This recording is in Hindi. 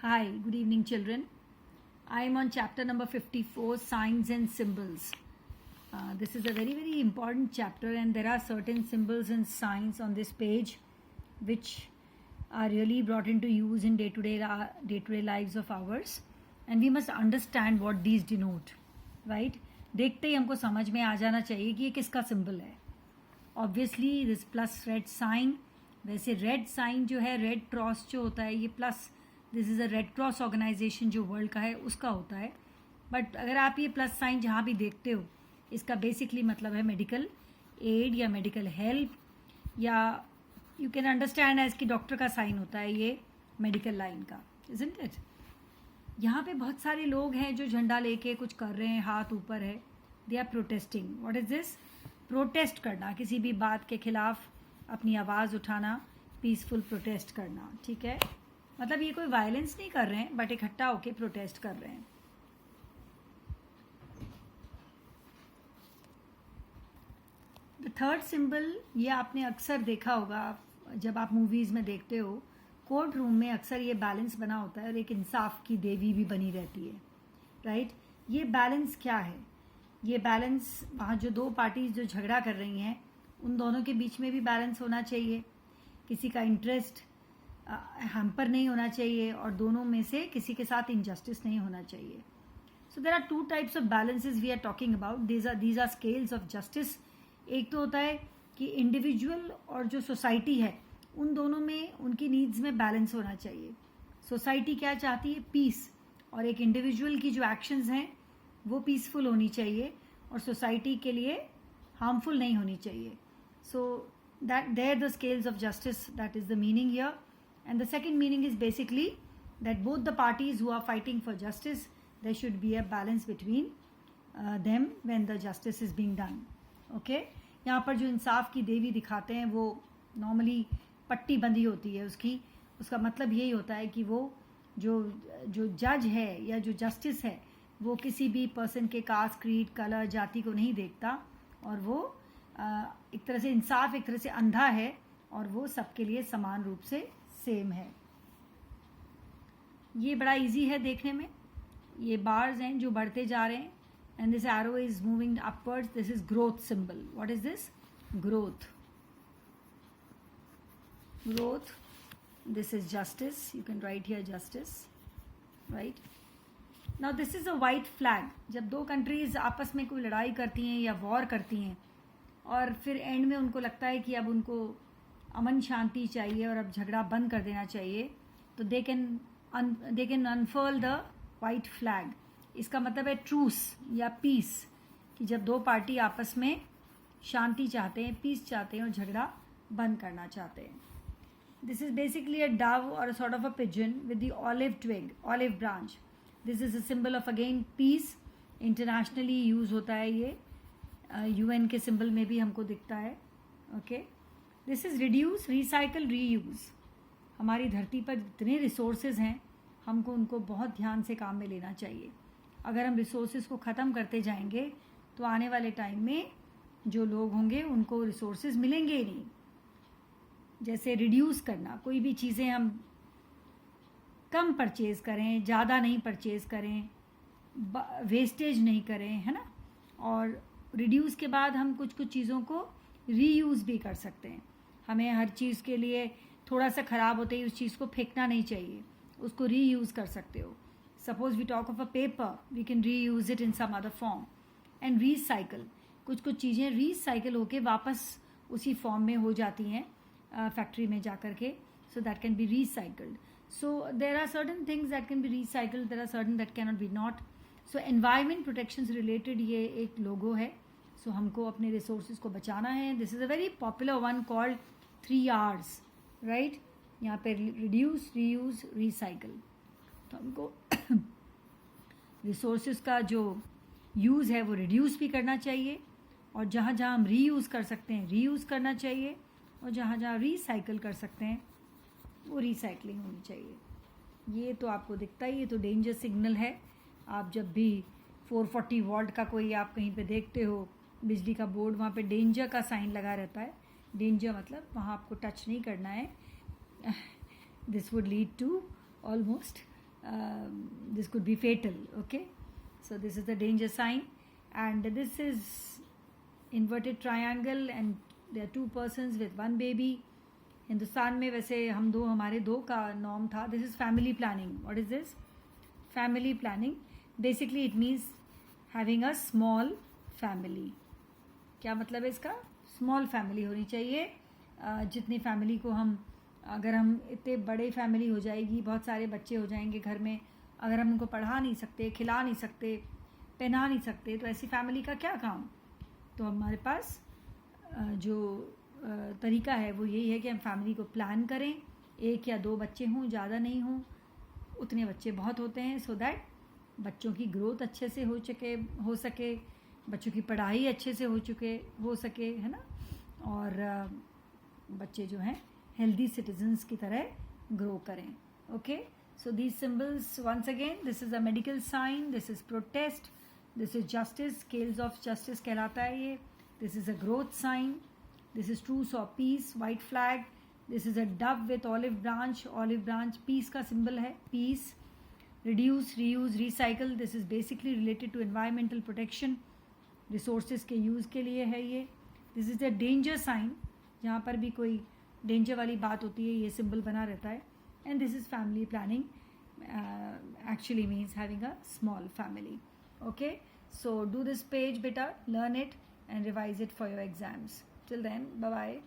Hi, good evening, children. I am on chapter number 54, Signs and Symbols. This is a very, very important chapter, and there are certain symbols and signs on this page which are really brought into use in day-to-day lives of ours, and we must understand what these denote, right? देखते ही हमको समझ में आ जाना चाहिए कि ये किसका सिंबल है. Obviously this plus red sign. वैसे रेड साइन जो है, रेड क्रॉस जो होता है, ये plus this is a red cross organisation जो वर्ल्ड का है उसका होता है. बट अगर आप ये प्लस साइन जहाँ भी देखते हो, इसका बेसिकली मतलब है मेडिकल एड या मेडिकल हेल्प, या यू कैन अंडरस्टैंड एज कि डॉक्टर का साइन होता है ये मेडिकल लाइन का, इजंट इट. यहाँ पे बहुत सारे लोग हैं जो झंडा लेके कुछ कर रहे हैं, हाथ ऊपर है. They are protesting. What is this? Protest करना, किसी भी बात के खिलाफ अपनी आवाज़ उठाना, पीसफुल प्रोटेस्ट करना. ठीक है, मतलब ये कोई वायलेंस नहीं कर रहे हैं, बट इकट्ठा होके प्रोटेस्ट कर रहे हैं. द थर्ड सिंबल, ये आपने अक्सर देखा होगा जब आप मूवीज़ में देखते हो, कोर्ट रूम में अक्सर ये बैलेंस बना होता है और एक इंसाफ की देवी भी बनी रहती है, राइट? ये बैलेंस क्या है? ये बैलेंस वहाँ जो दो पार्टीज जो झगड़ा कर रही हैं उन दोनों के बीच में भी बैलेंस होना चाहिए. किसी का इंटरेस्ट हैम्पर नहीं होना चाहिए और दोनों में से किसी के साथ इनजस्टिस नहीं होना चाहिए. So there are two types of balances we are talking about. These are scales of justice. एक तो होता है कि इंडिविजुअल और जो सोसाइटी है उन दोनों में उनकी नीड्स में बैलेंस होना चाहिए. सोसाइटी क्या चाहती है? पीस. और एक इंडिविजुअल की जो एक्शंस हैं वो पीसफुल होनी चाहिए और सोसाइटी के लिए हार्मफुल नहीं होनी चाहिए. So that there the scales of justice, that is the meaning here. And the second meaning is basically that both the parties who are fighting for justice, there should be a balance between them when the justice is being done. Okay? यहाँ पर जो इंसाफ की देवी दिखाते हैं वो नॉर्मली पट्टी बंधी होती है उसकी. उसका मतलब यही होता है कि वो जो जज है या जो जस्टिस है वो किसी भी पर्सन के कास्ट, क्रीड, कलर, जाति को नहीं देखता और वो एक तरह से इंसाफ, एक तरह से अंधा है और वो सबके लिए समान रूप से सेम है. ये बड़ा इजी है देखने में. ये बार्स हैं जो बढ़ते जा रहे हैं and this arrow is moving upwards. This is growth symbol. What is this? Growth. Growth. This is justice. You can write here justice, right? Now this is a white flag. जब दो कंट्रीज आपस में कोई लड़ाई करती हैं या वॉर करती हैं और फिर एंड में उनको लगता है कि अब उनको अमन शांति चाहिए और अब झगड़ा बंद कर देना चाहिए, तो they can unfurl the white flag. इसका मतलब है ट्रूस या पीस, कि जब दो पार्टी आपस में शांति चाहते हैं, पीस चाहते हैं और झगड़ा बंद करना चाहते हैं. This is basically a dove or a sort of a pigeon with the olive twig, olive branch. This is a symbol of again peace. Internationally use होता है ये. UN के सिंबल में भी हमको दिखता है. Okay. This is reduce, recycle, reuse. हमारी धरती पर जितने रिसोर्सेज हैं हमको उनको बहुत ध्यान से काम में लेना चाहिए. अगर हम रिसोर्सेज को ख़त्म करते जाएंगे तो आने वाले टाइम में जो लोग होंगे उनको रिसोर्सेज मिलेंगे ही नहीं. जैसे रिड्यूस करना, कोई भी चीज़ें हम कम परचेज़ करें, ज़्यादा नहीं परचेज़ करें, वेस्टेज नहीं करें, है ना. और रिड्यूस के बाद हम कुछ चीज़ों को रीयूज़ भी कर सकते हैं. हमें हर चीज़ के लिए थोड़ा सा ख़राब होते ही उस चीज़ को फेंकना नहीं चाहिए, उसको रीयूज़ कर सकते हो. Suppose we talk of a paper, we can reuse it in some other form. And recycle, कुछ चीज़ें रीसाइकल होके वापस उसी फॉर्म में हो जाती हैं फैक्ट्री में जा कर के. So that can be recycled. So there are certain things that can be recycled, there are certain that can not be not. So environment protection से रिलेटेड ये एक लोगो है. सो हमको अपने रिसोर्सेज को बचाना है. This is a very popular one called 3 Rs, right? यहाँ पे रिड्यूस, रीयूज, रिसाइकल. तो हमको रिसोर्सेज का जो यूज़ है वो रिड्यूस भी करना चाहिए और जहाँ जहाँ हम रीयूज़ कर सकते हैं रीयूज़ करना चाहिए और जहाँ जहाँ रिसाइकल कर सकते हैं वो रिसाइकलिंग होनी चाहिए. ये तो आपको दिखता ही, ये तो डेंजर सिग्नल है. आप जब भी 440 वोल्ट का कोई आप कहीं पे देखते हो बिजली का बोर्ड, वहाँ पे डेंजर का साइन लगा रहता है. डेंजर मतलब वहाँ आपको टच नहीं करना है. This would lead to almost this could be fatal. Okay, so this is the danger sign, and this is inverted triangle, and there are two persons with one baby. Hindustan में वैसे हमारे दो का नॉर्म था. This is family planning. What is this? Family planning. Basically it means having a small family. क्या मतलब है इसका? स्मॉल फैमिली होनी चाहिए. जितनी फैमिली को अगर हम इतने बड़े फैमिली हो जाएगी, बहुत सारे बच्चे हो जाएंगे घर में, अगर हम उनको पढ़ा नहीं सकते, खिला नहीं सकते, पहना नहीं सकते, तो ऐसी फैमिली का क्या काम? तो हमारे पास जो तरीका है वो यही है कि हम फैमिली को प्लान करें. 1 या 2 बच्चे हों, ज़्यादा नहीं हों. उतने बच्चे बहुत होते हैं, सो दैट बच्चों की ग्रोथ अच्छे से हो सके, बच्चों की पढ़ाई अच्छे से हो सके, है ना, और बच्चे जो हैं हेल्दी सिटीजन्स की तरह ग्रो करें. Okay, so these symbols once again, this is a medical sign, this is protest, this is justice, scales of justice कहलाता है ये. This is a growth sign, this is truce of peace, white flag. This is a dove with olive branch peace का सिंबल है, peace. Reduce, reuse, recycle, this is basically related to environmental protection, resources के यूज़ के लिए है ये. This is a danger sign, जहाँ पर भी कोई डेंजर वाली बात होती है ये सिंबल बना रहता है. And this is family planning, actually means having a small family. Okay, so do this page beta, learn it and revise it for your exams. Till then, bye bye.